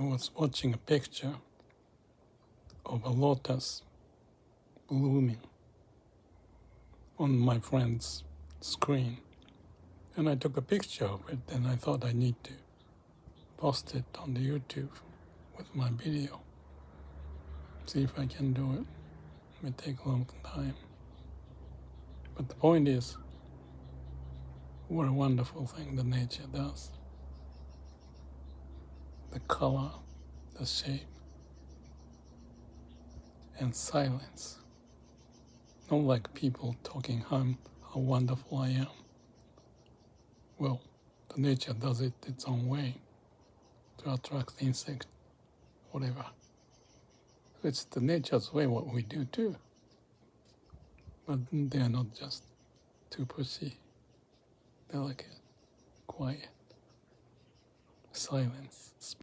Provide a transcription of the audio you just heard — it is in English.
I was watching a picture of a lotus blooming on my friend's screen, and I took a picture of it, and I thought I need to post it on the YouTube with my video. See if I can do it. It may take a long time. But the point is, what a wonderful thing that nature does. The color, the shape, and silence. Not like people talking how wonderful I am. Well, the nature does it its own way to attract the insect, whatever. It's the nature's way what we do too. But they are not just too pushy, delicate, quiet, silence.